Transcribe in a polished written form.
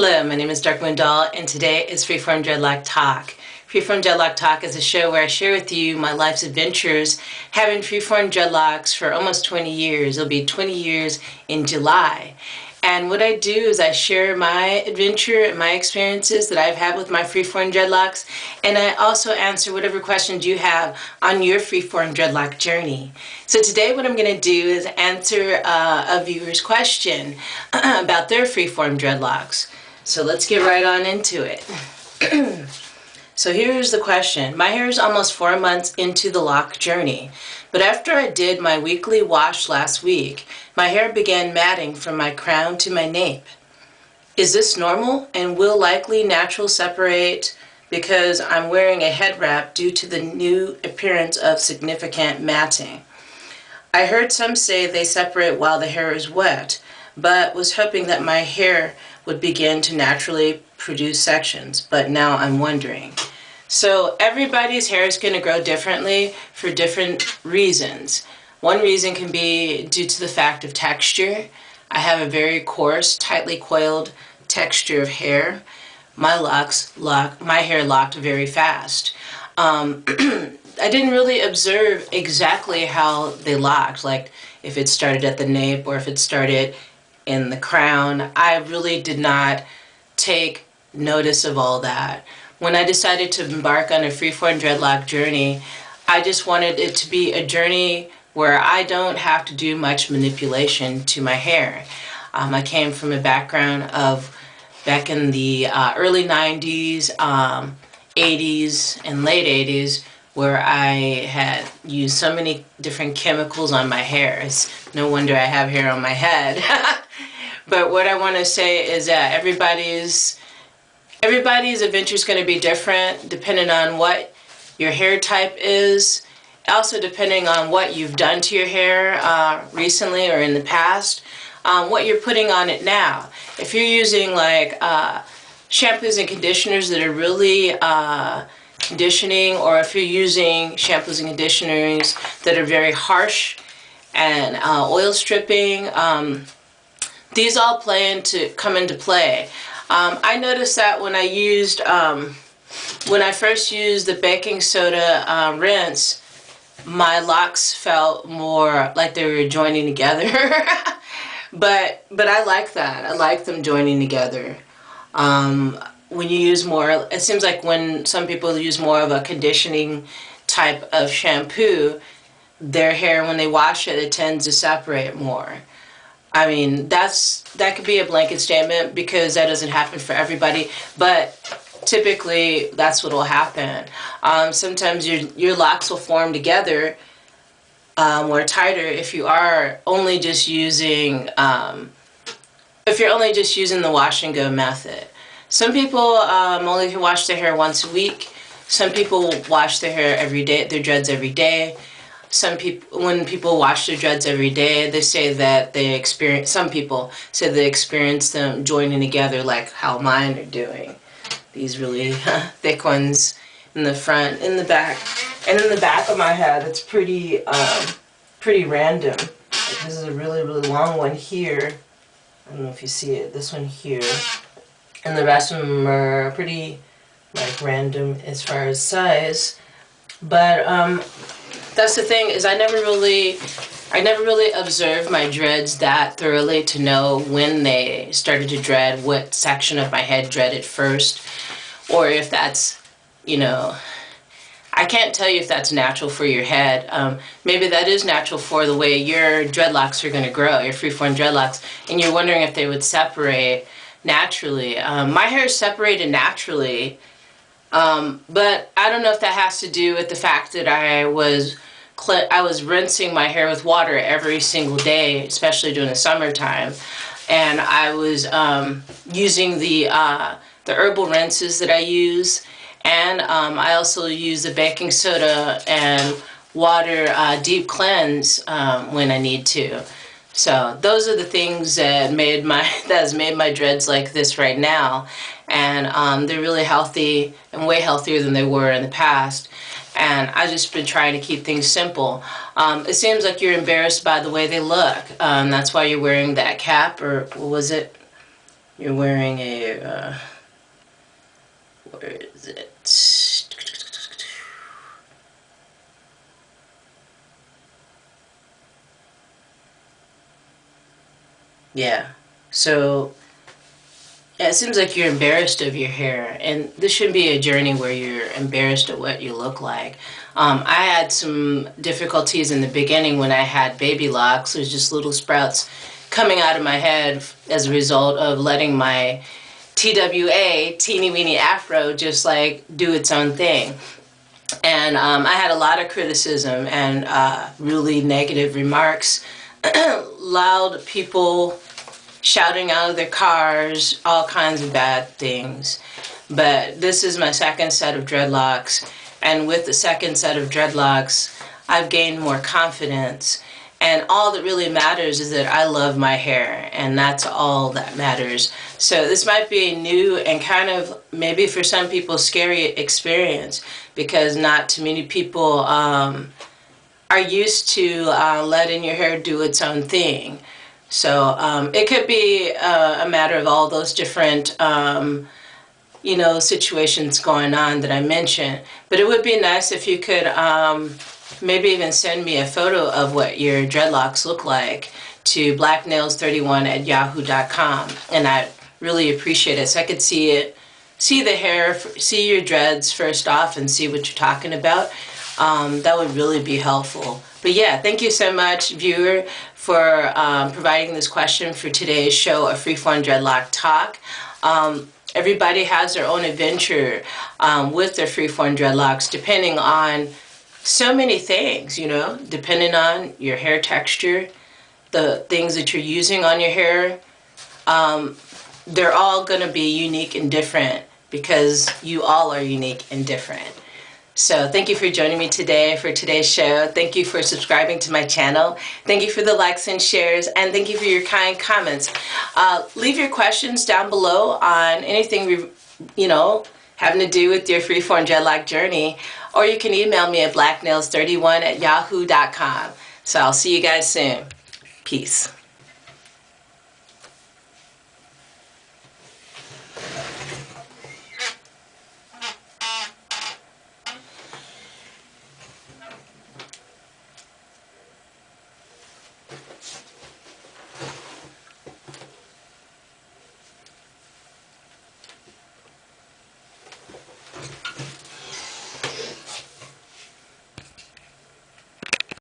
Hello, my name is Darkmoon Doll, and today is Freeform Dreadlock Talk. Freeform Dreadlock Talk is a show where I share with you my life's adventures having freeform dreadlocks for almost 20 years. It'll be 20 years in July. And what I do is I share my adventure and my experiences that I've had with my freeform dreadlocks, and I also answer whatever questions you have on your freeform dreadlock journey. So today what I'm going to do is answer a viewer's question about their freeform dreadlocks. So let's get right on into it. So here's the question. My hair is almost 4 months into the lock journey, but after I did my weekly wash last week, my hair began matting from my crown to my nape. Is this normal and will likely natural separate because I'm wearing a head wrap due to the new appearance of significant matting? I heard some say they separate while the hair is wet, but was hoping that my hair would begin to naturally produce sections, but now I'm wondering. So everybody's hair is going to grow differently for different reasons. One reason can be due to the fact of texture. I have a very coarse, tightly coiled texture of hair. My hair locked very fast. I didn't really observe exactly how they locked, like if it started at the nape or if it started in the crown. I really did not take notice of all that. When I decided to embark on a freeform dreadlock journey, I just wanted it to be a journey where I don't have to do much manipulation to my hair. I came from a background of back in the early 90s, 80s, and late 80s, where I had used so many different chemicals on my hair. It's no wonder I have hair on my head. But what I want to say is that everybody's adventure is going to be different depending on what your hair type is. Also depending on what you've done to your hair recently or in the past, what you're putting on it now. If you're using like shampoos and conditioners that are really conditioning, or if you're using shampoos and conditioners that are very harsh and oil stripping, these all come into play. I noticed that when I first used the baking soda rinse, my locks felt more like they were joining together. but I like that. I like them joining together. When you use more, it seems like when some people use more of a conditioning type of shampoo, their hair, when they wash it, it tends to separate more. I mean, that could be a blanket statement because that doesn't happen for everybody, but typically that's what will happen. Sometimes your locks will form together more tighter if you are only just using the wash and go method. Some people only can wash their hair once a week. Some people wash their hair every day, their dreads every day. When people wash their dreads every day, they say that some people say they experience them joining together like how mine are doing. These really thick ones in the front, in the back, and in the back of my head. It's pretty random. Like this is a really, really long one here. I don't know if you see it. This one here. And the rest of them are pretty like random as far as size. But that's the thing, is I never really observed my dreads that thoroughly to know when they started to dread, what section of my head dreaded first, or if that's, I can't tell you if that's natural for your head. Maybe that is natural for the way your dreadlocks are going to grow, your freeform dreadlocks, and you're wondering if they would separate naturally. My hair is separated naturally, but I don't know if that has to do with the fact that I was rinsing my hair with water every single day, especially during the summertime, and I was using the herbal rinses that I use, and I also use the baking soda and water deep cleanse when I need to. So those are the things that has made my dreads like this right now, and they're really healthy and way healthier than they were in the past. And I've just been trying to keep things simple. It seems like you're embarrassed by the way they look. That's why you're wearing that cap, or what was it? you're wearing a, where is it? Yeah, so yeah, it seems like you're embarrassed of your hair, and this shouldn't be a journey where you're embarrassed of what you look like. I had some difficulties in the beginning when I had baby locks. There's just little sprouts coming out of my head as a result of letting my TWA, teeny weeny afro, just like do its own thing. And I had a lot of criticism and really negative remarks, loud people shouting out of their cars, all kinds of bad things. But this is my second set of dreadlocks, and with the second set of dreadlocks, I've gained more confidence. And all that really matters is that I love my hair, and that's all that matters. So this might be a new and kind of, maybe for some people, scary experience, because not too many people are used to letting your hair do its own thing. So it could be a matter of all those different, situations going on that I mentioned. But it would be nice if you could maybe even send me a photo of what your dreadlocks look like to blacknails31@yahoo.com. And I really appreciate it. So I could see it, see the hair, see your dreads first off, and see what you're talking about. That would really be helpful. But yeah, thank you so much, viewer, for providing this question for today's show of Freeform Dreadlock Talk. Everybody has their own adventure with their freeform dreadlocks, depending on so many things, depending on your hair texture, the things that you're using on your hair. They're all going to be unique and different because you all are unique and different. So thank you for joining me today for today's show. Thank you for subscribing to my channel. Thank you for the likes and shares, and thank you for your kind comments. Leave your questions down below on anything, having to do with your freeform dreadlock journey, or you can email me at blacknails31@yahoo.com. So I'll see you guys soon. Peace.